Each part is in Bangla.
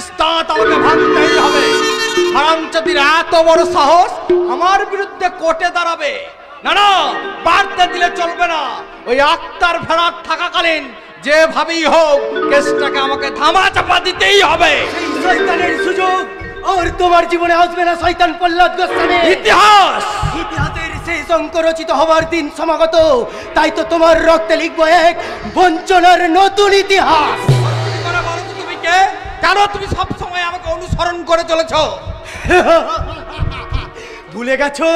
পেয়েছিস দাঁত আমাকে ভাঙতেই হবে। হারামজাদির এত বড় সাহস আমার বিরুদ্ধে কোর্টে দাঁড়াবে। না না, বাড়তে দিলে চলবে না। ওই আক্তার ফেরার থাকাকালীন যেভাবেই হোক কেসটাকে আমাকে ধামা চাপা দিতেই হবে। সেই শয়তানের সুযোগ আর তোমার জীবনে আসবে না শয়তান প্রহ্লাদ গোস্বামী। ইতিহাসের শেষ অঙ্ক রচিত হবার দিন সমাগত, তাই তো তোমার রক্তে লিখবো এক বঞ্চনার নতুন ইতিহাস। তুমি কে? কেন তুমি সবসময় আমাকে অনুসরণ করে চলেছ? ভুলে গেছো,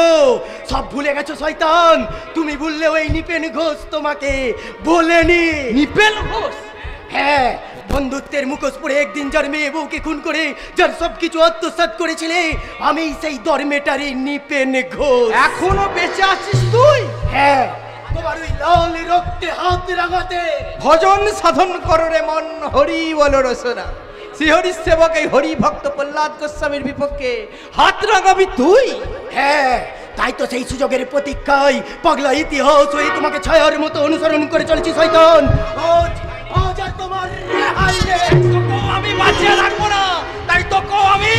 সব ভুলে গেছো শয়তান। তুমি ভুললে ওই নিপেন ঘোষ তোমাকে বলেনি। নিপেন ঘোষ? হ্যাঁ, বন্ধুত্বের মুখোশ পরে একদিন যার মেয়ে বউকে খুন করে যার সবকিছু আত্মসাৎ করেছিলে, আমি সেই ধর্মেটারই নিপেন ঘোষ। এখনো বেঁচে আছিস তুই? হ্যাঁ, তোমার ওই লাল রক্তে হাত রাঙাতে। ভজন সাধন করো রে মন, হরি বলো রসনা। শ্রীহরি সেবক এই হরি ভক্ত প্রহ্লাদ গোস্বামীর বিপক্ষে হাত রাঙাবি তুই? হ্যাঁ, তাই তো সেই সুযোগের প্রতীক্ষায় পাগলা ইতিহাস হয়ে তোমাকে ছায়ার মতো অনুসরণ করে চলেছি শয়তান। আজ আর তোমার রেহাই নেই। আমি বাঁচিয়ে রাখবো না, তাই তোকে আমি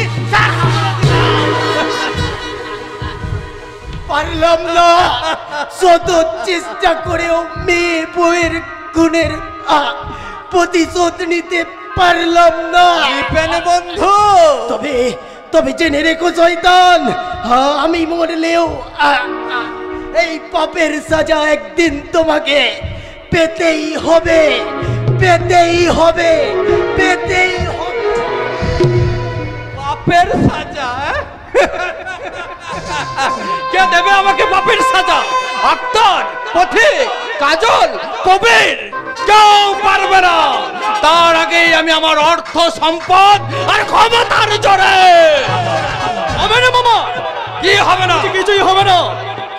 পারলাম না। শত চেষ্টা করেও মেয়ে বউয়ের গুণের প্রতিশোধ নিতে পারলাম না। বন্ধু, তবে জেনে রেখো শয়তান, আমি মরলেও এই পাপের সাজা একদিন তোমাকে পেতেই হবে, পেতেই হবে, পেতেই হবে। পাপের সাজা? কে দেবে আমাকে পাপের সাজা? আক্তার, পথিক, কাজল, কবির কেউ পারবে না। তার আগেই আমি আমার অর্থ সম্পদ আর ক্ষমতার জোরে। হবে না মামা? কি হবে না? কিছুই হবে না।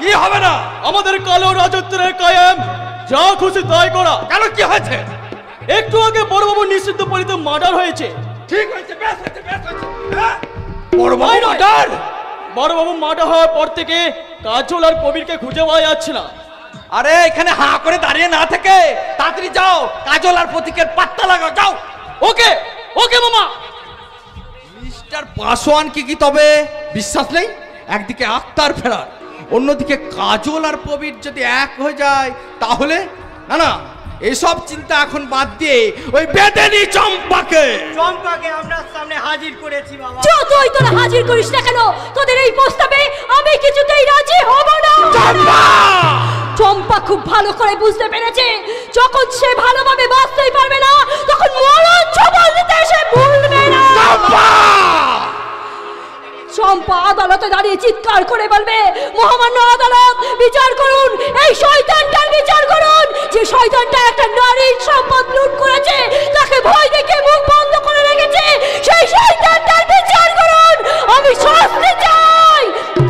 কি হবে না? আমাদের কালো রাজত্বের কায়েম, যা খুশি তাই করা। কেন, কি হয়েছে? একটু আগে বড়বাবু নিষিদ্ধ পরিতে মার্ডার হয়েছে। ঠিক হয়েছে, বেশ হয়েছে, বেশ হয়েছে। বড়বাবু মার্ডার? বড়বাবু মার্ডার হওয়ার পর থেকে কাজল আর কবিরকে খুঁজে পাওয়া যাচ্ছে না। আরে এখানে হাঁ করে দাঁড়িয়ে না থেকে তাড়াতাড়ি যাও, কাজল আর প্রতীকের পাত্তা লাগাও, যাও। ওকে ওকে মামা। মিস্টার পাসওয়ান কি তবে বিশ্বাস নেই? একদিকে আক্তার ফেরার, অন্যদিকে কাজল আর প্রবীর যদি এক হয়ে যায় তাহলে? না না, এসব চিন্তা এখন বাদ দিয়ে ওই বেদেনি চম্পাকে আমরা সামনে হাজির করেছি বাবা। যতই তোরা হাজির করিস না কেন, তোদের এই প্রস্তাবে আমি কিছুতেই রাজি হব না। চম্পা! চম্পা খুব ভালো করে বুঝতে পেরেছে, যখন সে ভালোভাবে বাঁচতেই পারবে না, তখন মরণ ছবল দিতে সে ভুলবে না। চম্পা আদালতে দাঁড়িয়ে চিৎকার করে বলবে, মহামান্য আদালত, বিচার করুন, এই শয়তানটার বিচার করুন। যে শয়তানটা একটা নারীর সম্পদ লুট করেছে, তাকে ভয় দেখে মুখ বন্ধ করে রেখেছে, সেই শয়তানটার বিচার করুন। আমি শাস্তি চাই,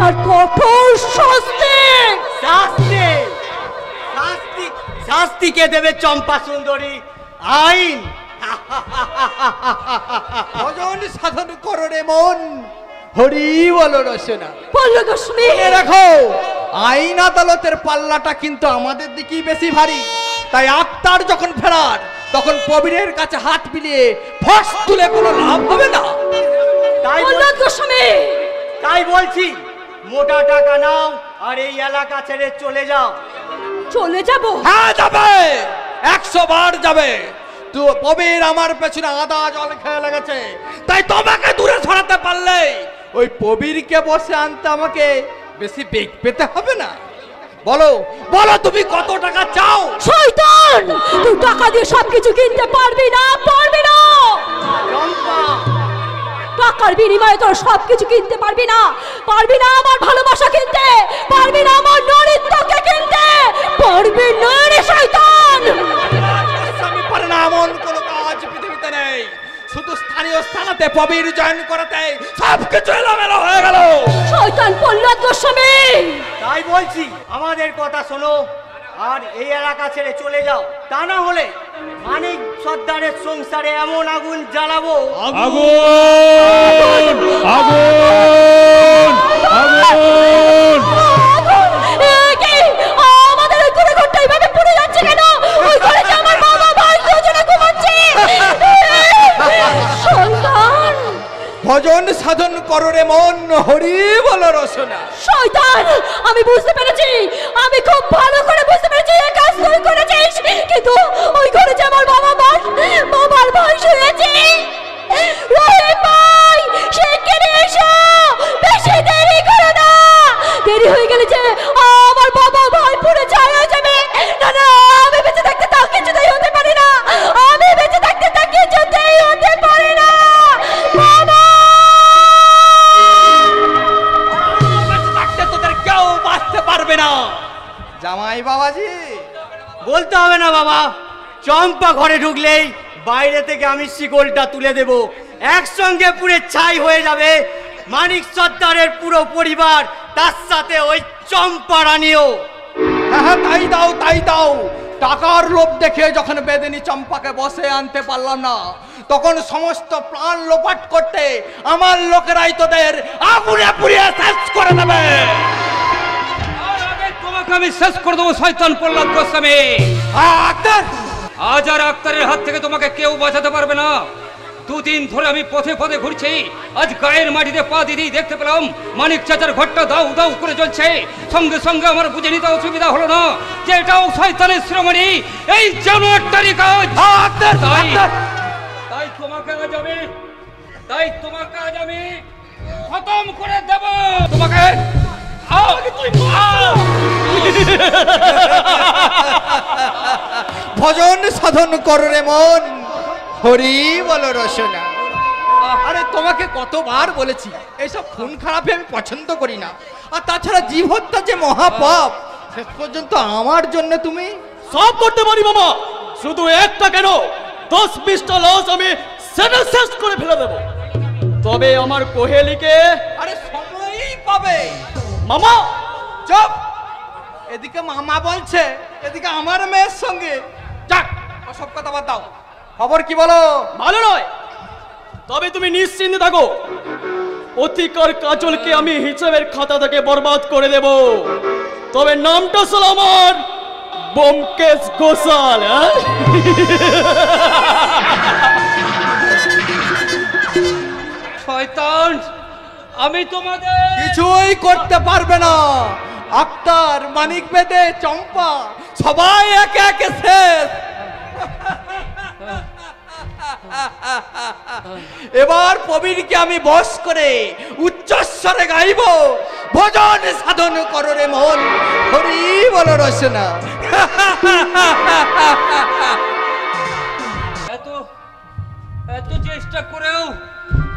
আর কঠোর শাস্তি। শাস্তি শাস্তি শাস্তি কে দেবে? চম্পা সুন্দরী, আইন। ভজন সাধন করো রে মন, হরি বলো রসনা। বললো গোস্বামী, দেখো আইন আদালতের পাল্লাটা কিন্তু আমাদের দিকেই বেশি ভারী। তাই আক্তার যখন ফেরার, তখন প্রবীরের কাছে হাত মিলিয়ে ফস তুলে কোনো লাভ হবে না। তাই বলছি, মোটা টাকা নাও আর এই এলাকা ছেড়ে চলে যাও। চলে যাব? হ্যাঁ যাবে, 100 বার যাবে। তো প্রবীর আমার পেছনে আদা জল খেয়ে লেগেছে, তাই তোমাকে দূরে সরাতে পারলে ওই প্রবীরকে বসে আনতে আমাকে বেশি বেগ পেতে হবে না। বলো বলো, তুমি কত টাকা চাও? শয়তান, তুই টাকা দিয়ে সবকিছু কিনতে পারবি না, পারবি না। টাকার বিনিময়ে তোর সবকিছু কিনতে পারবি না, পারবি না আমার ভালোবাসা কিনতে, পারবি না আমার নারীত্বকে কিনতে, পারবি না রে শয়তান। আমি পারে না এমন কোনো কাজ পৃথিবীতে নেই। শুধু স্থানীয় স্থানাতে প্রবীর জয়েন করাতে সবকিছু এলোমেলো হয়ে গেল। শয়তান প্রহ্লাদ গোস্বামী, তাই বলছি আমাদের কথা শোনো আর এই এলাকা ছেড়ে চলে যাও। তা না হলে মানিক সর্দারের সংসারে এমন আগুন জ্বালাবো। আগুন আগুন আগুন! আমাদের ওই ঘরে ঘরটা এইভাবে পুড়ে যাচ্ছে কেন? ওই ঘরে যে আমার বাবা ভাই দুজনে ঘুমাচ্ছে। শয়তান, ভজন সাধন করো রে মন, হরি বল রসনা। শয়তান, আমি বুঝতে পেরেছি, আমি খুব ভালো করে বুঝতে পেরেছি এই কাজ তুই করেছিস, কিন্তু ওই ঘরে যে আমার বাবার ভাই শুয়েছে। রহিম ভাই, শিগগিরই এসো, বেশি দেরি করো না। দেরি হয়ে গেলে যে আমার বাবা ভাই পুরো ছাই হয়ে যাবে। না না, আমি বেঁচে থাকতে তাও কিছুতেই হতে পারি না, আমি বেঁচে থাকতে তা কিছুতেই হতে পারি না। বাবা, বেঁচে থাকতে তোদের কেউ বাঁচতে পারবে না। জামাই বাবাজি, বলতে হবে না বাবা, চম্পা ঘরে ঢুকলেই বাইরে থেকে আমি শিকলটা তুলে দেব, একসঙ্গে পুরো ছাই হয়ে যাবে মানিক সর্দারের পুরো পরিবার, তার সাথে ওই চম্পা রানীও। হ্যাঁ হ্যাঁ, তাই দাও তাই দাও। টাকার লোভ দেখে যখন বেদিনী চম্পাকে বসে আনতে পারলাম না, তখন সমস্ত প্রাণ লোপাট করতে আমার লোকেরাই তোদের আগুনে পুড়িয়ে শেষ করে দেবে। তোমাকে আমি শেষ করে দেবো শয়তান প্রহ্লাদ গোস্বামী। আক্তার, আজ আর আক্তারের হাত থেকে তোমাকে কেউ বাঁচাতে পারবে না। দুদিন ধরে আমি পথে পথে ঘুরছি, আজ গায়ের মাটিতে পা দিতেই দেখতে পেলাম মানিক চাচার ঘরটা দাউ দাউ করে জ্বলছে। সঙ্গে সঙ্গে আমার বুঝে নিতে অসুবিধা হলো না যে এটাও শয়তানের শ্রমণী, এই জানোয়ারটারই কাজ। তাই তোমাকে আজ আমি খতম করে দেব। তোমাকে ভজন সাধন করো রে মন, হরি বল রসনা। আরে তোমাকে কতবার বলেছি এইসব খুন খারাপে আমি পছন্দ করি না, আর তাছাড়া জীব হত্যা যে মহাপাপ। শেষ পর্যন্ত আমার জন্য তুমি সব করতে পারি মামা, শুধু একটা কেন 10-20টা লাশ আমি সেটা শেষ করে ফেলে দেব। তবে আমার কোহেলিকে আরে সময়ই পাবে। মামা চুপ, এদিকে মামা বলছে, এদিকে আমার মেয়ের সঙ্গে। যাক, সব কথা বাদ দাও, খবর কি বলো? ভালো নয়, তবে তুমি নিশ্চিন্তে থাকো, অতিকার কাজলকে আমি হিসাবের খাতা থেকে বরবাদ করে দেব। তবে নামটা ছিল আমার ব্যোমকেশ ঘোষাল। শয়তান, আমি তোমাদের কিছুই করতে পারবে না। আক্তার, মানিক বেদে, চম্পা সবাই একে একে শেষ। এবার প্রবীরকে আমি বশ করে উচ্চস্বরে গাইব, ভজন সাধন করো রে মন, হরি বল রসনা। এত চেষ্টা করেও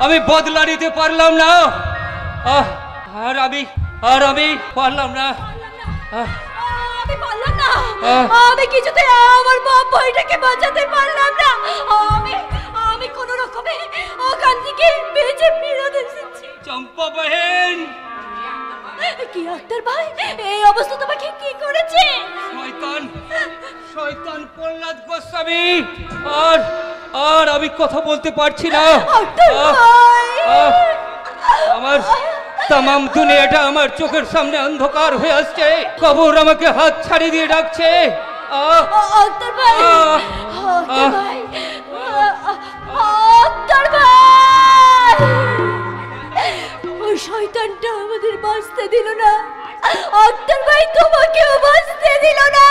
আমি বদলা নিতে পারলাম না। আর আমি পারলাম না। আমি পারলাম না, আমি কিছুতে আমার বাপ ভাইটাকে বাঁচাতে পারলাম না। আমি কোনো রকমে ওখান থেকে বেঁচে ফিরত এসেছি। চম্পা বহেন, কি আক্তার ভাই, এই অবস্থা তোমাকে কি করেছে? শয়তান প্রহ্লাদ গোস্বামী। আর আমি কথা বলতে পারছি না। আক্তার ভাই, আমার তামাম দুনিয়াটা আমার চোখের সামনে অন্ধকার হয়ে আসছে। কবর আমাকে হাত ছাড়িয়ে দিয়ে ডাকছে। আক্তার ভাই, আক্তার ভাই, আক্তার ভাই, ওই শয়তানটা আমাদের বাঁচতে দিল না। আক্তার ভাই, তোমাকেও বাঁচতে দিল না।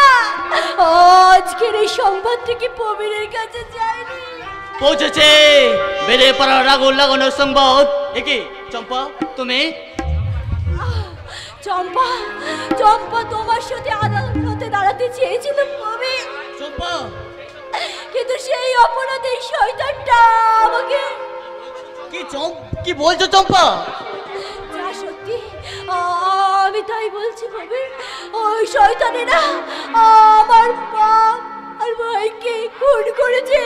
আজকের এই সংবাদ থেকে প্রবীরের কাছে যায়নি, পৌঁছেছে বেড়ে পাড়ার আগুন লাগানোর সংবাদ। একে চম্পা, তুমি? চম্পা, চম্পা তোমার সাথে আদালতে দাঁড়াতে চেয়েছিল প্রবীর, চম্পা, কিন্তু সেই অপরাধে শয়তানটা আমাকে। কি বলছো চম্পা? যা সত্যি আমি তাই বলছি প্রবীর। ওই শয়তানেরা আমার বাপ আর ভাইকে খুন করেছে,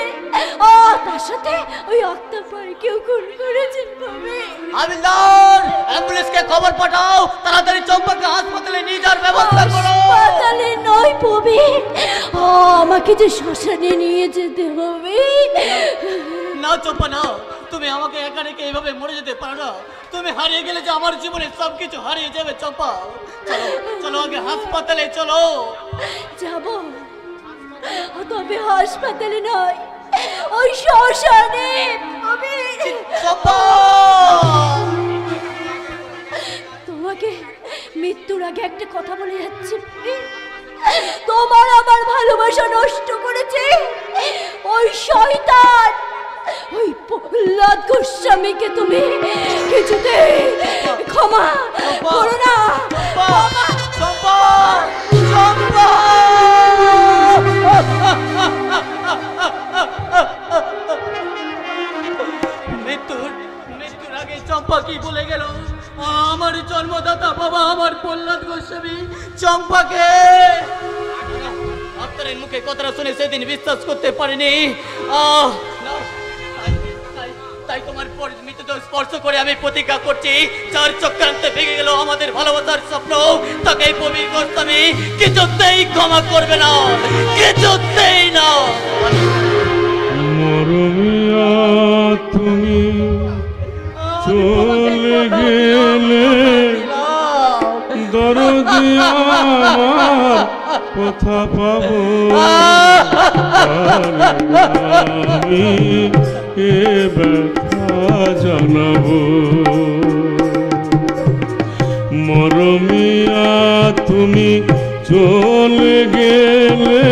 তার সাথে ওই আক্তার ভাইকেও খুন করেছে প্রবীর। হাবিলদার, অ্যাম্বুলেন্সকে খবর পাঠাও, তাড়াতাড়ি চম্পাকে হাসপাতালে নিয়ে যাওয়ার ব্যবস্থা করো। হাসপাতালে নয় প্রবীর, আমাকে যে শ্মশানে নিয়ে যেতে হবে। না চম্পা না, তুমি আমাকে একা রেখে এইভাবে মরে যেতে পারো না। তুমি হারিয়ে গেলে যে আমার জীবনে সবকিছু হারিয়ে যাবে চম্পা। চলো চলো, আগে হাসপাতালে চলো। যাব, তবে হাসপাতালে নয়, ওই শ্মশানে। চম্পা! আগে একটা কথা বলে যাচ্ছি, তোমার আমার ভালোবাসা নষ্ট করেছে ওই শয়তান, ওই প্রহ্লাদ গোস্বামীকে তুমি কিছুতে ক্ষমা করো না। মৃত্যুর আগে চম্পা কি বলে গেল? আমার জন্মদাতা বাবা আমার প্রহ্লাদ গোস্বামী চম্পাকে আপনার মুখে কথাটা শুনে সেদিন বিশ্বাস করতে পারিনি। তাই তোমার মৃতদেহ স্পর্শ করে আমি প্রতিজ্ঞা করছি, যার চক্রান্তে ভেঙে গেল আমাদের ভালোবাসার স্বপ্ন, তাকে প্রবীর গোস্বামী কিছুতেই ক্ষমা করবে না, কিছুতেই না। মরমিয়া তুমি চলে গেলে দরদি আমার কোথা পাবো আমি এ ব্যথা জানাবো। মরমিয়া তুমি চলে গেলে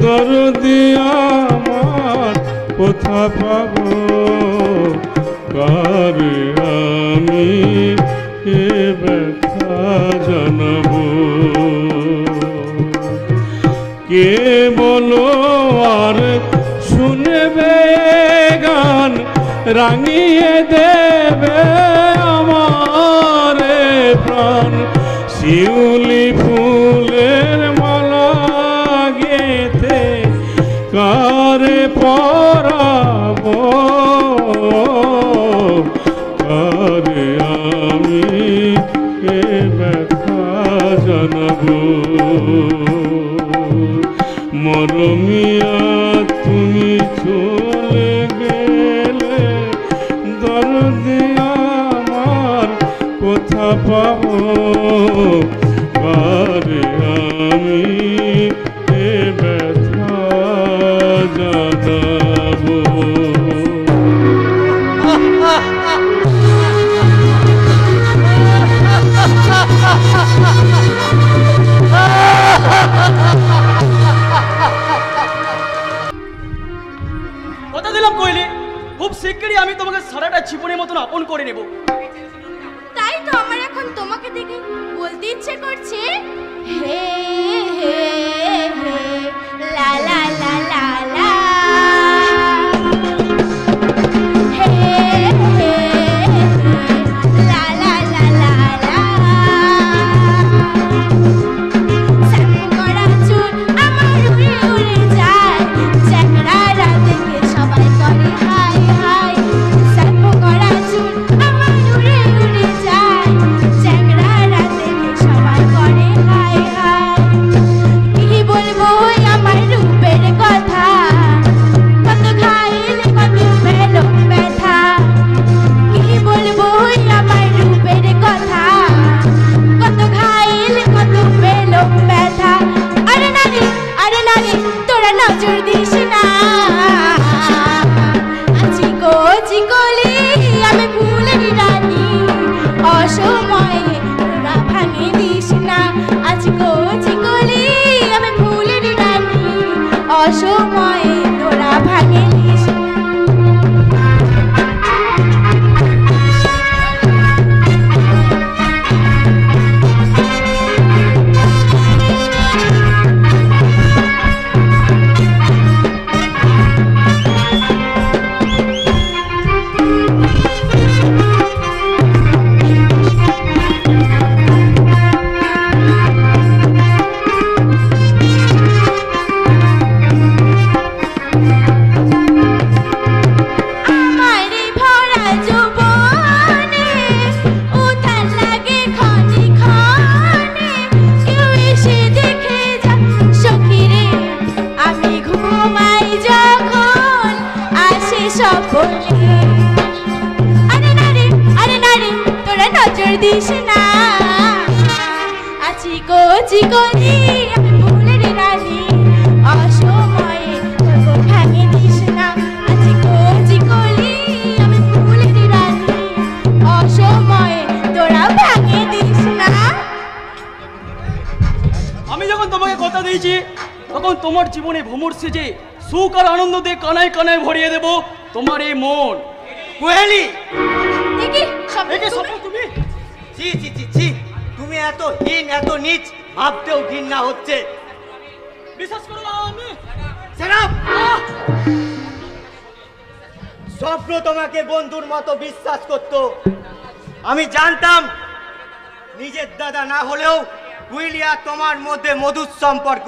দরদি আমার কোথা পাবো কারে আমি এ ব্যথা জানাবো। কে বলো আর শুনবে গান রাঙিয়ে দেবে আমার প্রাণ, শিউলি ফুলের মালা গেথে কারে পরাবো কারে আমি এ ব্যথা জানাবো। মরমিয়া তুমি চলে গেলে দরদি আমার কোথা পাবো কারে আমি এ ব্যথা জানাবো। কথা দিলাম কইলে খুব শিগগিরই আমি তোমাকে সারাটা জীবনের মতন আপন করে নেব। তাই তো আমার এখন তোমাকে দেখে বলতে ইচ্ছে করছে, হে হে হে লা লা লা লা লা, হে হে লা লা লা লা লা। শ্যাম্পু করা চুল আমার উড়ে উড়ে যায়, চেহারা দেখে সবাই করে হাই হাই। শ্যাম্পু করা চুল আমার উড়ে উড়ে যায়, চেহারা দেখে সবাই করে হাই হাই। কি বলবো আমার রূপের কথা, কত খাইলে কত পেল ব্যথা। কি বলবো আমার রূপের কথা, কত খাইলে কত পেল ব্যথা। আরে নারী তোরা নজর দিস না, আছি কোচি কলি আমি ফুলের রানী, অসময়ে তোরা ভাঙে দিস না। আছি কোচি কলি আমি ফুলের রানী, অসময়ে তোরা ভাঙে দিস না। আমারে ভরা যৌবনে উঠান লাগে ক্ষণে ক্ষণে, কেউ এসে দেখে যা সখীরে আমি ঘুমাই যখন আসে স্বপ্নে। আরে নারী তোরা নজর দিস না, আছি কোচি কলি আমি ফুলের রানী, অসময়ে তোকে ভাঙে দিস না। আছি কোচি কলি আমি ফুলের রানী, অসময়ে তোরা ভাঙে দিস না। কথা দিয়েছি তখন তোমার জীবনে ভ্রমর সেজে সুখ আর আনন্দ দিয়ে কানায় কানায় ভরিয়ে দেব তোমার এই মন। কোহেলি, দেখি সব একে স্বপ্ন তুমি ছি ছি ছি ছি, তুমি এত হীন এত নিচ, ভাবতেও ঘৃণা হচ্ছে। বিশ্বাস করো আমি সেরাপ, স্বপ্ন তোমাকে বন্ধুর মতো বিশ্বাস করত। আমি জানতাম নিজের দাদা না হলেও কুইলিয়া তোমার মধ্যে মধুর সম্পর্ক,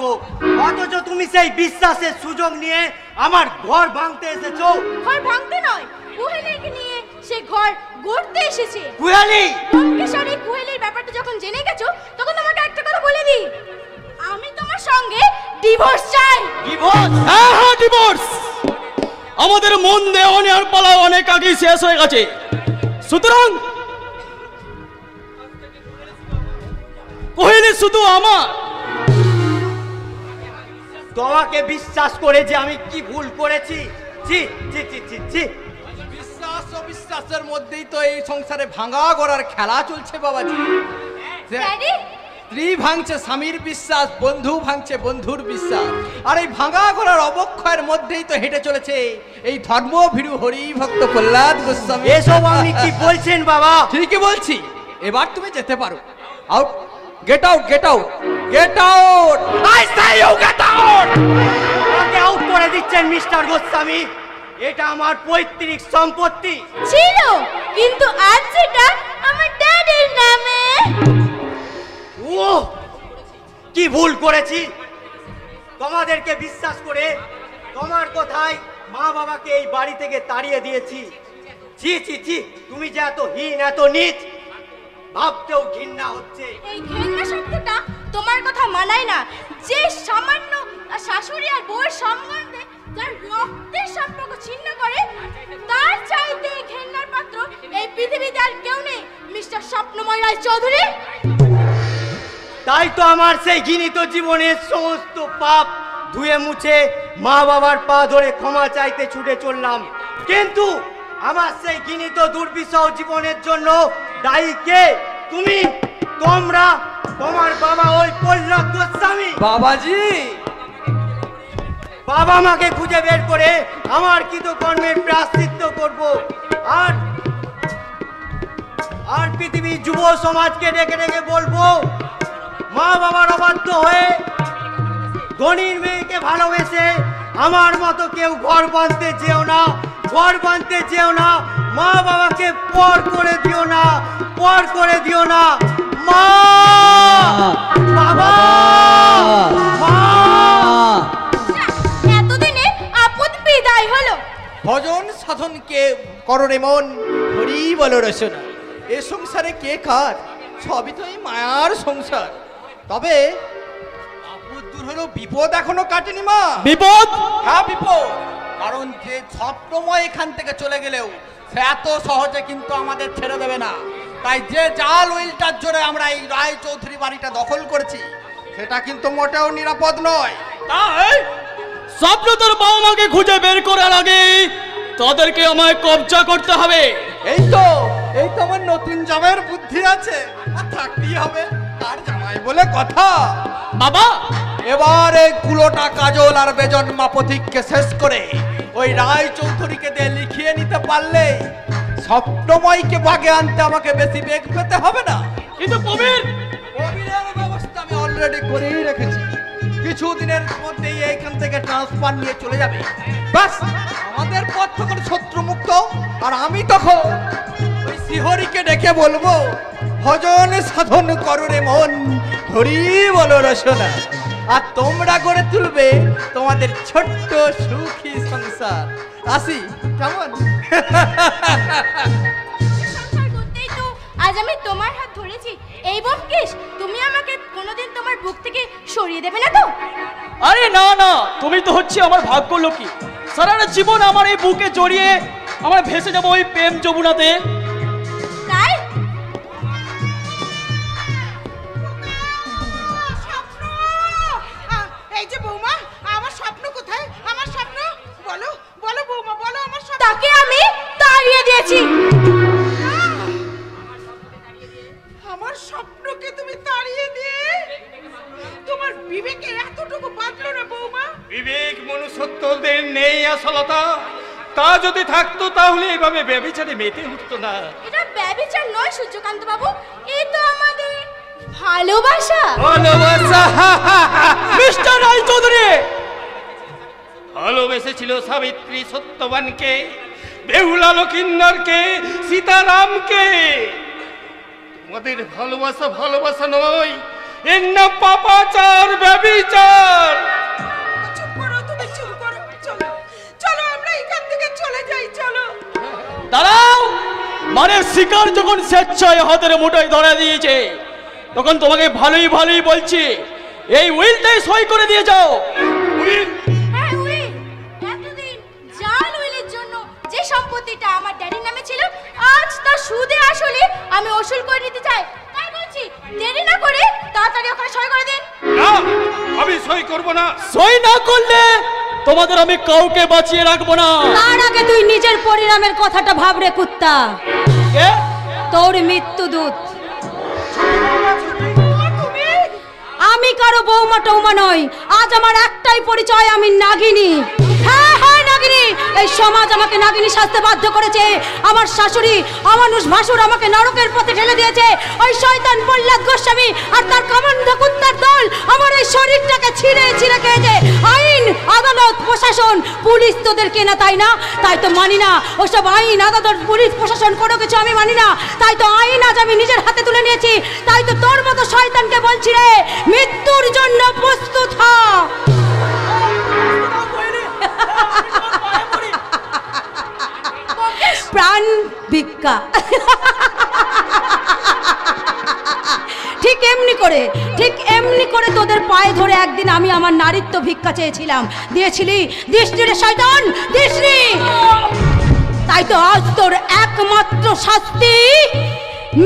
অথচ তুমি সেই বিশ্বাসের সুযোগ নিয়ে আমার ঘর ভাঙতে এসেছো। ঘর ভাঙতে নয়, কুহেলিকে নিয়ে সে ঘর গড়তে এসেছে। কুহেলি, লঙ্কেশ্বরী কুহেলির ব্যাপারটা যখন জেনে গেছো তখন তোমাকে একটা কথা বলে দিই, আমি তোমার সঙ্গে ডিভোর্স চাই। ডিভোর্স? হ্যাঁ হ্যাঁ ডিভোর্স। আমাদের মন দেওয়া নেওয়ার পালা অনেক আগেই শেষ হয়ে গেছে, সুতরাং কোহেলি শুধু আমার। তোমাকে বিশ্বাস করে যে আমি কি ভুল করেছি। ছি ছি ছি ছি ছি। বিশ্বাস ও বিশ্বাসের মধ্যেই তো এই সংসারে ভাঙা গড়ার খেলা চলছে বাবাজি। ড্যাডি, স্ত্রী ভাঙছে স্বামীর বিশ্বাস, বন্ধু ভাঙছে বন্ধুর বিশ্বাস, আর এই ভাঙা গড়ার অবক্ষয়ের মধ্যেই তো হেঁটে চলেছে এই ধর্মভীরু হরি ভক্ত প্রহ্লাদ গোস্বামী। এসব আপনি কি বলছেন বাবা? ঠিকই বলছি, এবার তুমি যেতে পারো। Out, get out, get out, get out, I say you get out. আমাকে আউট করে দিচ্ছেন মিস্টার গোস্বামী, এটা আমার পৈতৃক সম্পত্তি ছিল, কিন্তু আজ সেটা আমার ড্যাডির নামে। ও কি ভুল করেছি, তোমাদেরকে বিশ্বাস করে তোমার কথায় মা বাবাকে এই বাড়ি থেকে তাড়িয়ে দিয়েছি। ছি ছি ছি, তুমি যে এত হীন এত নীচ, ভাবতেও ঘৃণা হচ্ছে। এই ঘেন্না শব্দটা তোমার কথা মানায় না। যে সামান্য শাশুড়ি আর বউয়ের সম্বন্ধে যার রক্তের সম্পর্ক ছিন্ন করে, তার চাইতে ঘেন্নার পাত্র এই পৃথিবীতে আর কেউ নেই মিস্টার স্বপ্নময় রায় চৌধুরী। তাই তো আমার সেই ঘৃণিত জীবনের সমস্ত পাপ ধুয়ে মুছে মা বাবার পা ধরে ক্ষমা চাইতে ছুটে চললাম, কিন্তু আমার সেই ঘৃণিত দুর্বিষহ জীবনের জন্য দায়ী কে? তুমি, তোমরা, তোমার বাবা ওই প্রহ্লাদ গোস্বামী। বাবাজি, বাবা মাকে খুঁজে বের করে আমার কৃতকর্মের প্রায়শ্চিত্ত করব, আর পৃথিবীর যুব সমাজকে ডেকে ডেকে বলবো, মা বাবার অবাধ্য হয়ে ধনীর মেয়েকে ভালোবেসে আমার মতো কেউ ঘর বাঁধতে যেও না, ঘর বাঁধতে যেও না, মা বাবাকে পর করে দিও না, পর করে দিও না। মা, বাবা, মা। এতদিনে আপদ বিদায় হলো। ভজন সাধনকে করণে মন, হরি বল রচনা। এ সংসারে কে কার, সবই তো এই মায়ার সংসার। তবে আপদ দূর হলো, বিপদ এখনো কাটেনি মা। বিপদ? হ্যাঁ বিপদ, কারণ যে স্বপ্নময় এখান থেকে চলে গেলেও সে এত সহজে কিন্তু আমাদের ছেড়ে দেবে না। তাই যে জাল উইলটার জোরে আমরা এই রায় চৌধুরী বাড়িটা দখল করেছি, সেটা কিন্তু মোটেও নিরাপদ নয়। তাই স্বপ্ন তোর বাবা মাকে খুঁজে বের করার আগে তাদেরকে আমায় কবজা করতে হবে। এই তো আমার নতুন জামাইয়ের বুদ্ধি আছে, আর থাকতেই হবে, তার জামাই বলে কথা। বাবা, এবার এই কুলোটা কাজল আর বেজন মাপথিককে শেষ করে ওই রায় চৌধুরীকে দিয়ে লিখিয়ে নিতে পারলে স্বপ্নময়কে ভাগে আনতে আমাকে বেশি বেগ পেতে হবে না। কিন্তু কবির, কবিরের ব্যবস্থা আমি অলরেডি করেই রেখেছি, কিছুদিনের মধ্যেই এইখান থেকে ট্রান্সফার নিয়ে চলে যাবে। বাস, আমাদের পথ তখন শত্রু মুক্ত, আর আমি তখন ওই শিহরিকে ডেকে বলবো, ভজন সাধন করো রে মন, হরি বলো রসনা, আর তোমরা গড়ে তুলবে তোমাদের ছোট্ট সুখী সংসার। আসি কেমন? সংসার করতেই তো আজ আমি তোমার হাত ধরেছি। এই ব্যোমকেশ, তুমি আমাকে কোনোদিন তোমার বুক থেকে সরিয়ে দেবে না তো? আরে না না, তুমি তো হচ্ছে আমার ভাগ্য লক্ষ্মী। সারাটা জীবন আমার এই বুকে জড়িয়ে আমরা ভেসে যাবো ওই প্রেম যমুনাতে। তাই এই যে বৌমা, আমার স্বপ্ন কোথায়? আমার স্বপ্ন বলো, বলো বৌমা, বলো আমার স্বপ্ন। তাকে আমি তাড়িয়ে দিয়েছি। আমার স্বপ্নকে তুমি তাড়িয়ে দিয়ে তোমার বিবেকের এত এইভাবে ব্যভিচারে মেতে উঠতো না। এটা ব্যভিচার নয় সূর্যকান্ত বাবু, এ তো আমাদের ভালোবাসা। ভালোবাসা মিস্টার রায়চৌধুরী, ভালোবেসেছিল সাবিত্রী সত্যবানকে, বেহুলা লক্ষিন্দরকে, সীতারামকে। তোমাদের ভালোবাসা ভালোবাসা নয়, এর নাম পাপাচার, ব্যভিচার। চুপ করো, তুমি চুপ করো। চলো চলো আমরা এখান থেকে চলে যাই, চলো। দাঁড়াও। মানে শিকার যখন স্বেচ্ছায় হাতের মুঠোয় ধরা দিয়েছে, তখন তোমাকে ভালোই ভালোই বলছি, এই উইলটাই সই করে দিয়ে যাও। হ্যাঁ উইল, এতদিন জাল উইলের জন্য যে সম্পত্তিটা আমার ড্যাডির নামে ছিল, আজ তা সুদে আসলে আমি ওসুল করে নিতে চাই। তাই বলছি, দেরি না করে তাড়াতাড়ি ওখানে সই করে দিন। না, আমি সই করব না। সই না করলে তোমাদের আমি কাউকে বাঁচিয়ে রাখবো না। তার আগে তুই নিজের পরিণামের কথাটা ভাবরে কুত্তা। কে? তোর মৃত্যু দূত। আমি কারো বৌমা টৌমা নই, আজ আমার একটাই পরিচয়, আমি নাগিনী। হ্যাঁ হ্যাঁ নাগিনী। এই সমাজ আমাকে নাগিনী সাজতে বাধ্য করেছে। আমার শাশুড়ি অমানুষ ভাসুর আমাকে নরকের পথে ঠেলে দিয়েছে। ওই শয়তান প্রহ্লাদ গোস্বামী আর তার কামান্ধ কুত্তার দল আমার এই শরীরটাকে ছিঁড়ে ছিঁড়ে খেয়েছে। আইন, আদালত, প্রশাসন, পুলিশ তোদের কেনা, তাই না? তাই তো মানি না ওসব আইন, আদালত, পুলিশ, প্রশাসন কোনো কিছু আমি মানি না। তাই তো আইন আজ আমি নিজের হাতে তুলে নিয়েছি। তাই তো তোর মতো শয়তানকে বলছি রে, মৃত্যুর জন্য প্রস্তুত হ। প্রাণ ভিক্ষা। ঠিক এমনি করে তোদের পায়ে ধরে একদিন আমি আমার নারীত্ব ভিক্ষা চেয়েছিলাম। দিয়েছিলি? দিসনি রে শয়তান, দিসনি। তাই তো আজ তোর একমাত্র শাস্তি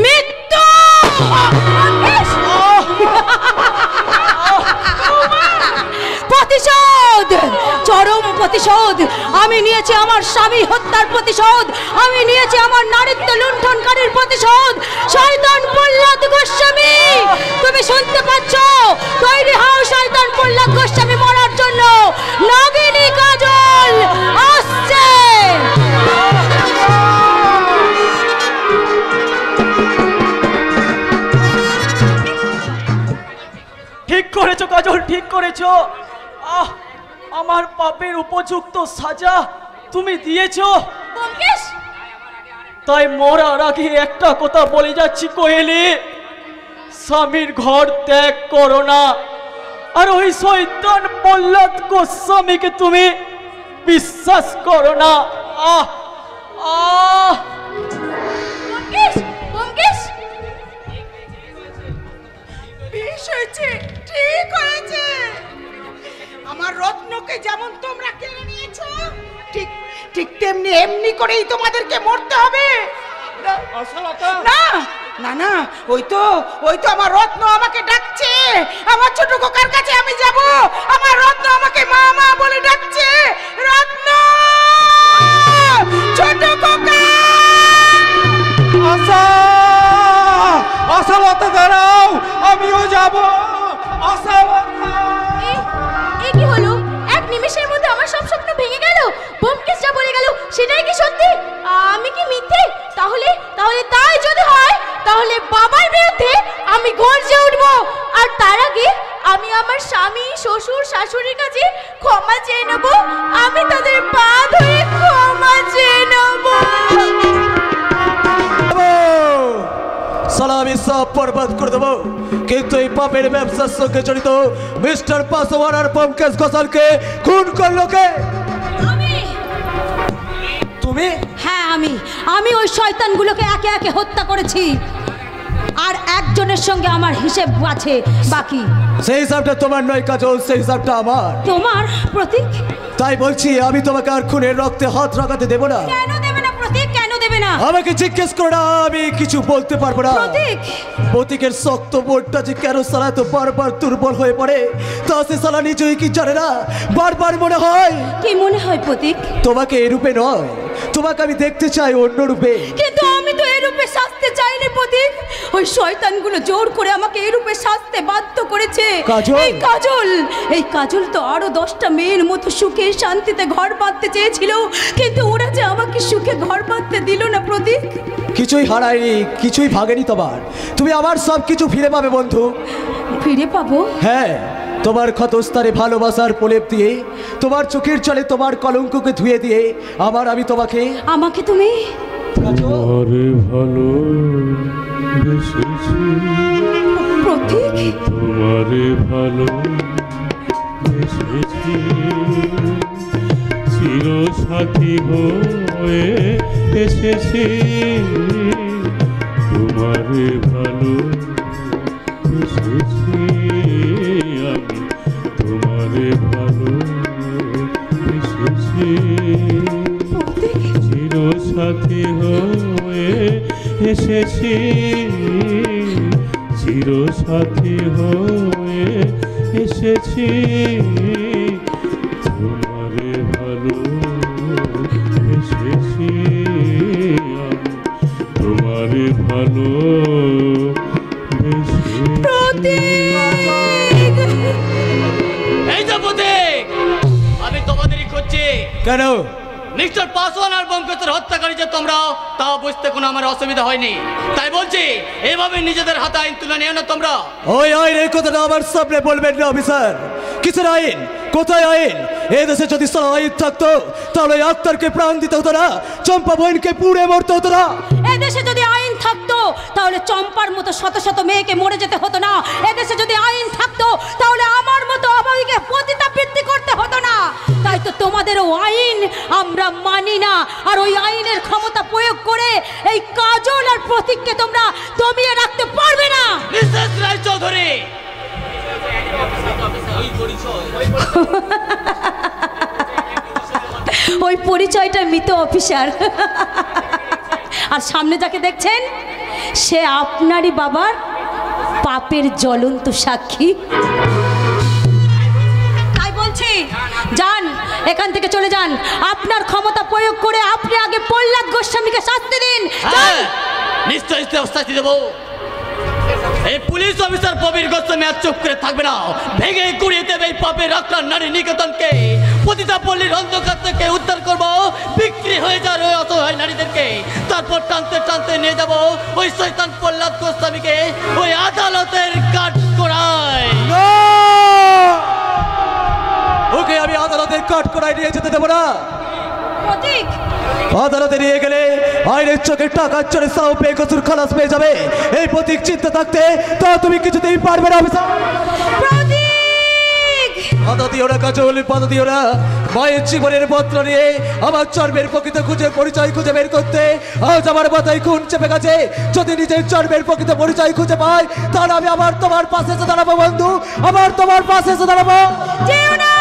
মৃত্যু। প্রতিশোধ, চরম প্রতিশোধ আমি নিয়েছি। আমার স্বামী হত্যার প্রতিশোধ আমি নিয়েছি, আমার নারীত্ব লুণ্ঠনকারীর প্রতিশোধ। শয়তান প্রহ্লাদ গোস্বামী, তুমি শুনতে পাচ্ছ? তৈরি হও শয়তান প্রহ্লাদ গোস্বামী মরার জন্য। নাগিনী কাজল আসছে। ঠিক করেছো কাজল, ঠিক করেছো। আমার পাপের উপযুক্ত সাজা তুমি দিয়েছো। ব্যোমকেশ, তাই মরার আগে একটা কথা বলে যাচ্ছি কোয়েলি, স্বামীর ঘর ত্যাগ করো না। আর ওই শয়তান প্রহ্লাদ গোস্বামীকে তুমি বিশ্বাস করো না। ব্যোমকেশ, ব্যোমকেশ, বেশ হয়েছে, ঠিক হয়েছে। আমার রত্নকে যেমন তোমরা কেড়ে নিয়েছো, ঠিক ঠিক তেমনি এমনি করেই তোমাদেরকে মরতে হবে। না না না, ওই তো আমার রত্ন আমাকে ডাকছে। আমার ছোট খোকার কাছে আমি যাব। আমার রত্ন আমাকে মা মা বলে ডাকছে। রত্ন, ছোট খোকা। আশা, আশালতা দাঁড়াও, আমিও যাব। আশালতা। এ কি হলো? এক নিমেষের মধ্যে আমার সব স্বপ্ন ভেঙে গেল। ব্যোমকেশ যা বলে গেল সেটাই কি সত্যি? আমি কি মিথ্যে? তাহলে তাই যদি হয়, তাহলে বাবার বিরুদ্ধে আমি গর্জে উঠব। আর তার আগে আমি আমার স্বামী, শ্বশুর, শাশুড়ির কাছে ক্ষমা চেয়ে নেব। আমি তাদের পা ধরে ক্ষমা চেয়ে নেব। সালামি সব বরবাদ করে দেবো, কিন্তু এই পাপের ব্যবসার সঙ্গে জড়িত মিস্টার পাসওয়ান আর ব্যোমকেশ ঘোষালকে খুন করলো কে? তুমি? হ্যাঁ আমি ওই শয়তানগুলোকে একে একে হত্যা করেছি। আর একজনের সঙ্গে আমার হিসেব আছে বাকি। সেই হিসাবটা তোমার নয় কাজল, সেই হিসাবটা আমার। তোমার প্রতীক? তাই বলছি আমি তোমাকে আর খুনের রক্তে হাত লাগাতে দেব না। কেন দেবে না প্রতীক, কেন দেবে না? আমাকে জিজ্ঞেস করো না, আমি কিছু বলতে পারবো না। প্রতীক, প্রতীকের শক্ত বোর্ডটা যে কেন সালা তো বারবার দুর্বল হয়ে পড়ে, তা সে সালা নিজেই কি জানে না। বারবার মনে হয়। কি মনে হয় প্রতীক? তোমাকে এই রূপে নয়, তোমাকে আমি দেখতে চাই অন্য রূপে। কিন্তু আমি তো এই রূপে সাজতে চাইনি প্রতীক। ওই শয়তানগুলো জোর করে আমাকে এরূপে শাস্তে বাধ্য করেছে। কাজল? এই কাজল তো আরো 10টা মেয়ের মতো সুখে শান্তিতে ঘর বাঁধতে চেয়েছিল, কিন্তু ওরা যে আমাকে সুখে ঘর বাঁধতে দিল না প্রতীক। কিছুই হারায়নি, কিছুই ভাগেনি তোমার। তুমি আবার সব কিছু ফিরে পাবে বন্ধু। ফিরে পাবো? হ্যাঁ, তোমার ক্ষতস্থানে ভালোবাসার প্রলেপ দিয়ে, তোমার চোখের জলে তোমার কলঙ্ককে ধুয়ে দিয়ে আবার আমি আমাকে তুমি তোমারে ভালোবেসেছি, প্রতীক তোমারে ভালোবেসেছি, চিরসাথী হয়ে এসেছি, তোমারে ভালোবেসেছি, আমি তোমারে ভালোবেসেছি, চিরসাথী হয়ে এসেছি, চিরসাথী হয়ে এসেছি, তোমারে ভালোবেসেছি, আমি তোমারে ভালোবেসেছি। এই যে প্রতীক, আমি তোমাদেরই খুঁজছি। কেন? মিস্টার পাসওয়ান আর বঙ্কেশ্বর হত্যাকারী যে তোমরা, তা বুঝতে কোনো আমার অসুবিধা হয়নি। তাই বলছি, এভাবে নিজেদের হাতে আইন তুলে নিও না তোমরা। ওই আইনের কথাটা আমার সামনে বলবেন না অফিসার। কিসের আইন? কোথায় আইন? এই দেশে যদি আইন থাকতো তাহলে আক্তারকে প্রাণ দিতে হতো না, চম্পা বোনকে পুড়ে মরতে হতো না। এদেশে যদি আইন থাকতো তাহলে চম্পার মতো শত শত মেয়েকে মরে যেতে হতো না। এদেশে যদি আইন থাকতো তাহলে আমার মতো অভাবীকে পতিতাবৃত্তি করতে হতো না। তাই তো তোমাদেরও আইন আমরা মানি না, আর ওই আইনের ক্ষমতা প্রয়োগ করে এই কাজল আর প্রতীককে তোমরা দমিয়ে রাখতে পারবে না। মিসেস রায়চৌধুরী, ওই পরিচয়টা মৃত অফিসার। আর সামনে যাকে দেখছেন সে আপনারই বাবার পাপের জ্বলন্ত সাক্ষী। তাই বলছি, যান, এখান থেকে চলে যান। আপনার ক্ষমতা প্রয়োগ করে আপনি আগে প্রহ্লাদ গোস্বামীকে শাস্তি দিন। নিশ্চয়ই শাস্তি দেবো। এই পুলিশ অফিসার প্রবীর গোস্বামী আর চুপ করে থাকবে না। ভেঙে গুড়িয়ে দেবে এই পাপের আক্রান্ত নারী নিকেতনকে। পতিতা পল্লীর অন্ধকার থেকে উদ্ধার করবো বিক্রি হয়ে যাওয়ার ওই অসহায় নারীদেরকে। তারপর টানতে টানতে নিয়ে যাবো ওই শয়তান প্রহ্লাদ গোস্বামীকে ওই আদালতের কাঠগড়ায়। ওকে আমি আদালতের কাঠগড়ায় নিয়ে যেতে দেবো না। প্রতীক, আদালতে নিয়ে গেলে আইনের চোখে টাকার চড়ে সাও পেয়ে কসুর খালাস পেয়ে যাবে। এই প্রতীক চিন্তা থাকতে তা তুমি কিছুতেই পারবে না অফিসার। বাধা দিও না কাজল, বাধা দিও না। মায়ের জীবনের পত্র নিয়ে আমার চর্মের প্রকৃত পরিচয় খুঁজে বের করতে আজ আমার মাথায় খুন চেপে গেছে। যদি নিজের চর্মের প্রকৃত পরিচয় খুঁজে পাই তাহলে আমি আবার তোমার পাশে এসে দাঁড়াবো বন্ধু, আবার তোমার পাশে এসে দাঁড়াবো। যেও না,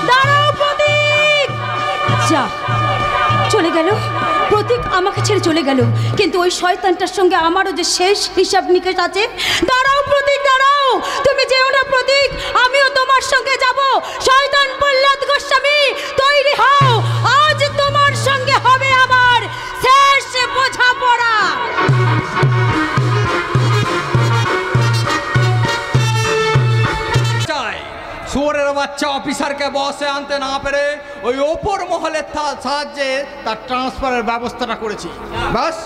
দাঁড়াও প্রতীক। যা, চলে গেল প্রতীক, আমাকে ছেড়ে চলে গেল। কিন্তু ওই শয়তানটার সঙ্গে আমারও যে শেষ হিসাব নিকেশ আছে। দাঁড়াও প্রতীক, দাঁড়াও। তুমি যেও না প্রতীক, আমিও তোমার সঙ্গে যাব। শয়তান প্রহ্লাদ গোস্বামী, তৈরি হও। আজ তোমার সঙ্গে হবে আমার শেষ বোঝাপড়া। শুয়োরের বাচ্চা অফিসারকে বসে আনতে না পেরে ওই ওপর মহলের সাহায্যে তার ট্রান্সফারের ব্যবস্থাটা করেছি। ব্যাস,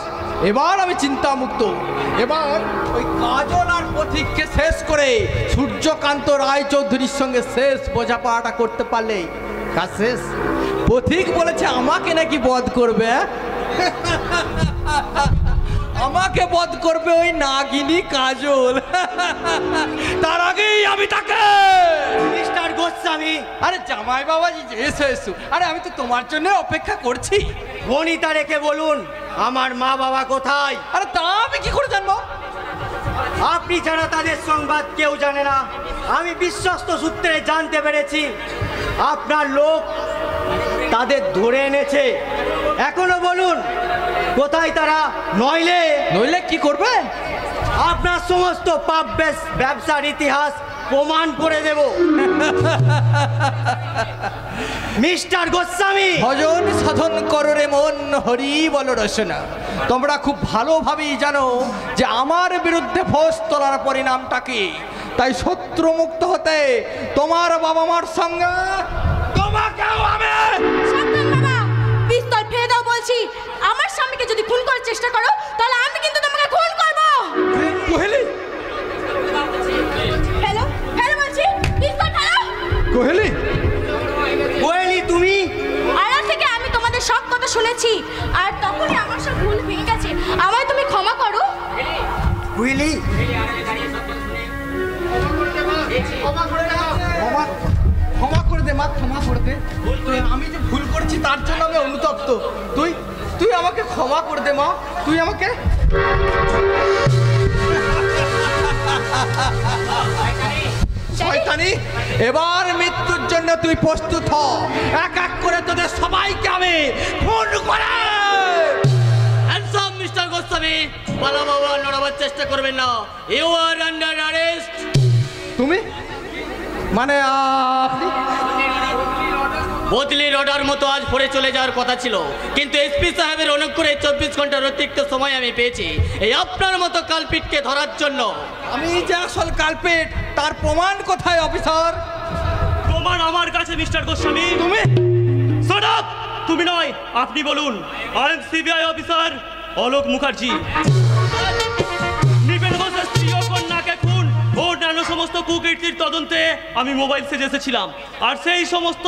এবার আমি চিন্তামুক্ত। এবার ওই কাজল আর পথিককে শেষ করে সূর্যকান্ত রায়চৌধুরীর সঙ্গে শেষ বোঝাপড়াটা করতে পারলে কাজ শেষ। পথিক বলেছে আমাকে নাকি বধ করবে, আমাকে বধ করবে ওই নাগিনী কাজল। তার আগেই আমি তাকে মিস্টার গোস্বামী। আরে জামাই বাবাজি, এসো এসো। আরে আমি তো তোমার জন্য অপেক্ষা করছি। বনিতা রেখে বলুন আমার মা বাবা কোথায়? আরে তা আমি কি করে জানবো? আপনি ছাড়া তাদের সংবাদ কেউ জানে না। আমি বিশ্বস্ত সূত্রে জানতে পেরেছি আপনার লোক তাদের ধরে এনেছে। এখনো বলুন কোথায় তারা, নইলে নইলে কি করবে? আপনার সমস্ত পাপ ব্যবসার ইতিহাস প্রমাণ করে দেব। মিস্টার গোস্বামী, ভজন সাধন করো রে মন, হরি বল রসনা। তোমরা খুব ভালোভাবেই জানো যে আমার বিরুদ্ধে ফৌজ তোলার পরিণামটা কি। তাই শত্রু মুক্ত হতে তোমার বাবা মার সঙ্গে তোমাকেও আমি সাবধান বাবা, পিস্তল ফেলে দাও বলছি। আমার স্বামীকে যদি খুন করার চেষ্টা করো তাহলে আমি কিন্তু তোমাকে খুন করব। কোহেলি, ফেলো ফেলো বলছি, পিস্তল ফেলো। কোহেলি, কোয়েলি তুমি? আড়াল থেকে আমি তোমাদের সব কথা শুনেছি, আর তখনই আমার সব ভুল ভেঙে গেছে। আমায় তুমি ক্ষমা করো। কোয়েলি, ক্ষমা করে দে মা, ক্ষমা করে দে। তুই, আমি যে ভুল করেছি তার জন্য আমি অনুতপ্ত। তুই তুই আমাকে ক্ষমা করে দে মা, তুই আমাকে। শয়তানি, এবার মৃত্যুর জন্য তুই প্রস্তুত হ। এক এক করে তোদের সবাইকে আমি খুন করে। হ্যান্ডসাম মিস্টার গোস্বামী, পালাবো বা লড়াবার চেষ্টা করবেন না। You are under arrest. তুমি মানে আপনি? বদলির অর্ডার মতো আজ ভোরে চলে যাওয়ার কথা ছিল, কিন্তু এসপি সাহেবের অনুগ্রহে 24 ঘন্টার অতিরিক্ত সময় আমি পেয়েছি এই আপনার মতো কালপিটকে ধরার জন্য। আমি যে আসল কালপেট তার প্রমাণ কোথায় অফিসার? প্রমাণ আমার কাছে মিস্টার গোস্বামী। তুমি? Shot up! তুমি নয়, আপনি বলুন। I am CBI officer Alok Mukherjee. Nipen ঘোষের স্ত্রী ও কন্যাকে খুন ও অন্যান্য সমস্ত কুকীর্তির তদন্তে আমি মোবাইল সেজে এসেছিলাম, আর সেই সমস্ত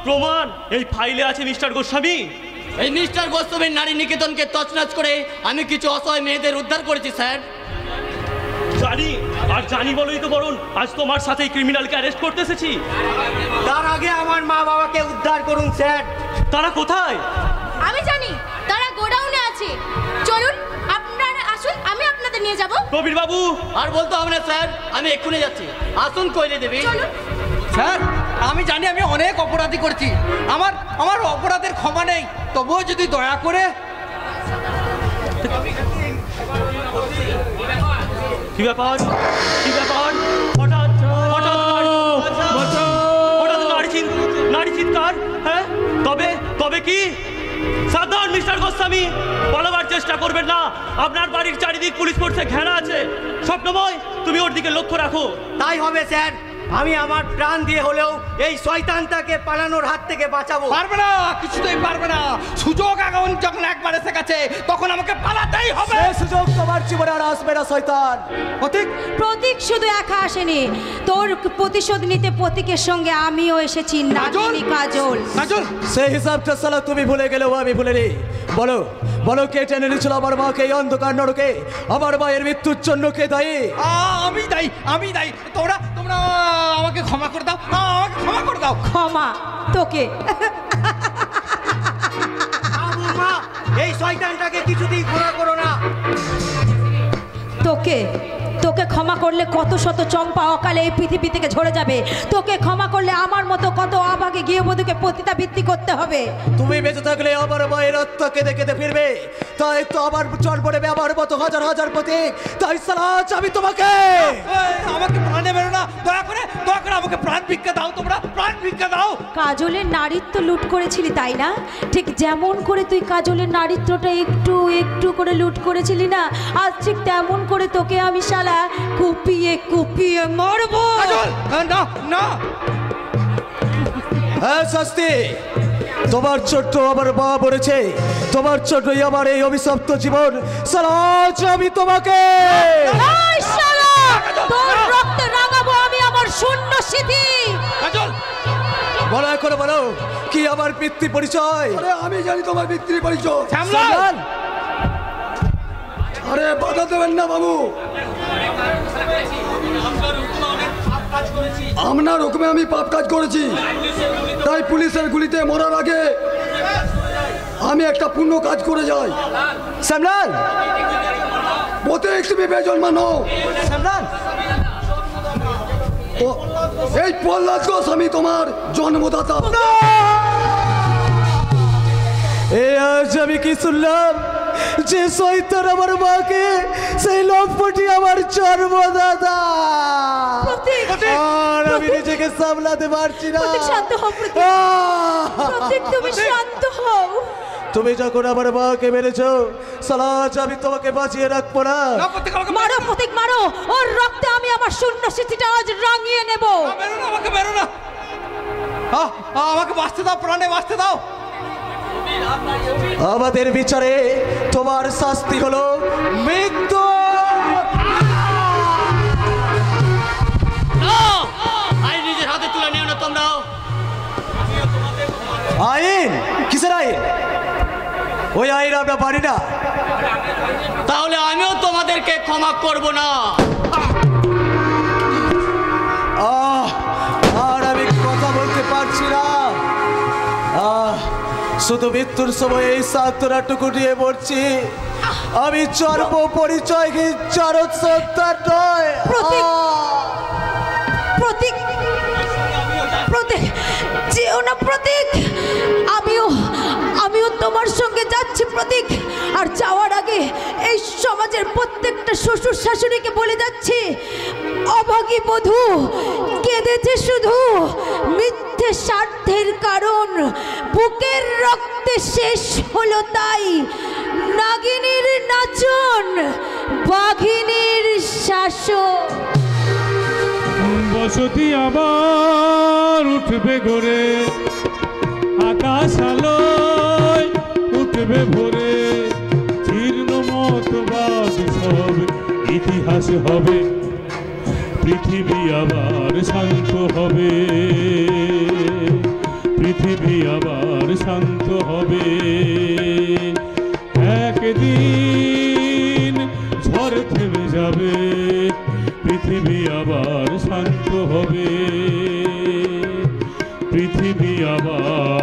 প্রমাণ এই ফাইলে আছে মিস্টার গোস্বামী। এই মিস্টার গোস্বামীর নারী নিকেতনকে তছনছ করে আমি কিছু অসহায় মেয়েদের উদ্ধার করেছি স্যার। জানি, আর জানি বলেই তো বলুন আজ তোমার সাথেই ক্রিমিনালকে অ্যারেস্ট করতে এসেছি। তার আগে আমার মা বাবাকে উদ্ধার করুন স্যার। তারা কোথায়? আমি জানি, তারা গোডাউনে আছে। চলুন আপনারা আসুন, আমি আপনাদের নিয়ে যাব। প্রবীর বাবু, আর বলতে হবে না স্যার, আমি এক্ষুনি যাচ্ছি। আসুন কইলে দেবী। চলুন। স্যার, আমি জানি আমি অনেক অপরাধী করছি, আমার অপরাধের ক্ষমা নেই, তবুও যদি দয়া করে। কি ব্যাপার? কি ব্যাপার? হঠাৎ নারী চিৎকার? হ্যাঁ, তবে কি? সাবধান মিস্টার গোস্বামী, পালাবার চেষ্টা করবেন না। আপনার বাড়ির চারিদিক পুলিশ ফোর্সে ঘেরা আছে। স্বপ্নময়, তুমি ওর দিকে লক্ষ্য রাখো। তাই হবে স্যার, আমি আমার প্রাণ দিয়ে হলেও এই শয়তানটাকে পালানোর হাত থেকে বাঁচাবো। পারবে না, কিছুতেই পারবে না। সুযোগ এখন যখন একবার এসে গেছে তখন আমাকে পালাতেই হবে। সুযোগ তোমার জীবনে আর আসবে না শয়তান। প্রতীক শুধু একা আসেনি, তোর প্রতিশোধ নিতে প্রতীকের সঙ্গে আমিও এসেছি। নাগিনী কাজল। কাজল, সেই হিসাবটা সালা তুমি ভুলে গেলেও আমি ভুলিনি। বলো বলো, কে টেনে এনেছিল আমার মাকে এই অন্ধকার নরকে? আমার মায়ের মৃত্যুর জন্য কে দায়ী? আমি দায়ী। তোমরা আমাকে ক্ষমা করে দাও, আমাকে ক্ষমা করে দাও। ক্ষমা তোকে? মা, এই শয়তানটাকে কিছুতেই ক্ষমা করো না। তোকে ক্ষমা করলে কত শত চম্পা অকালে এই পৃথিবী থেকে ঝরে যাবে। তোকে ক্ষমা করলে আমার মতো কত অভাগে গৃহবধূকে পতিতাবৃত্তি করতে হবে। তুমি বেঁচে থাকলে আমার মায়ের রক্ত কেঁদে কেঁদে ফিরবে, তাই তো আমার চল পড়বে আমার মতো হাজার হাজার প্রতীক। তাই সালাজ আমি তোমাকে। আমাকে প্রাণে বেরো না, দয়া করে আমাকে প্রাণ ভিক্ষা দাও। তোমরা প্রাণ ভিক্ষা দাও। কাজলের নারীত্ব লুট করেছিলি তাই না? ঠিক যেমন করে তুই কাজলের নারীত্বটা একটু একটু করে লুট করেছিলি না, আজ ঠিক তেমন করে তোকে আমি শালা কুপিয়ে কুপিয়ে মারবো। না না, হ্যাঁ শাস্তি তোমার ছোট্ট আমার মা বলেছে, তোমার ছোট্টই আমার এই অভিশপ্ত জীবন। সালাজ আমি তোমাকে। এই শালা, তোর রক্তে রাঙাবো আমি আমার শূন্য স্মৃতি। কাজল, বলো এখন বলো, কি আমার পিতৃ পরিচয়? আরে আমি জানি তোমার পিতৃ পরিচয়। সামলান। আরে বাধা দেবেন না বাবু, আপনার হুকুমে আমি পাপ কাজ করেছি, তাই পুলিশের গুলিতে মরার আগে আমি একটা পূর্ণ কাজ করে যাই। সামলান, প্রত্যেক তুমি বেজন্মানো। সামলান, এই প্রহ্লাদ ঘোষ আমি তোমার জন্মদাতা। এ আজ আমি কি শুনলাম? যে শয়তান আমার মাকে, সেই লম্পটি আমার জন্মদাতা। আর আমি নিজেকে সামলাতে পারছি না। শান্ত হও প্রতীক, তুমি শান্ত হও। তুমি যখন আমার মাকে মেরেছো, সালাজ আমি তোমাকে বাঁচিয়ে রাখবো না। মারো প্রতীক, মারো। ওর রক্তে আমি আমার শূন্য স্মৃতিটা আজ রাঙিয়ে নেব। আমাকে মেরো না, আমাকে বাঁচতে দাও, প্রাণে বাঁচতে দাও। আমাদের বিচারে তোমার শাস্তি হলো মৃত্যু। আইন নিজের হাতে তুলে নিও না তোমরা। আইন? কিসের আইন? ওই আইন আমরা পারি না। তাহলে আমিও তোমাদেরকে ক্ষমা করব না। আর আমি কথা বলতে পারছি না। শুধু মৃত্যুর সময় এই সান্ত্বনাটুকু নিয়ে মরছি। আমি জন্ম পরিচয়হীন চরণ সন্তান নয়। প্রতীক, প্রতীক, যেও না প্রতীক। আমিও তোমার সঙ্গে যাচ্ছি প্রতীক। আর যাওয়ার আগে এই সমাজের প্রত্যেকটা শ্বশুর শাশুড়িকে বলে যাচ্ছি, অভাগী বধূ কেঁদেছে শুধু মিথ্যে স্বার্থের কারণ, বুকের রক্তে শেষ হলো তাই নাগিনীর নাচন, বাঘিনীর শাসন। বসতি আবার উঠবে গড়ে, আকাশ আলোয় উঠবে ভোরে, জীর্ণ মতবাদ সব ইতিহাস হবে, পৃথিবী আবার শান্ত হবে, পৃথিবী আবার শান্ত হবে। একদিন ঝড় থেমে যাবে, পৃথিবী আবার শান্ত হবে, পৃথিবী আবার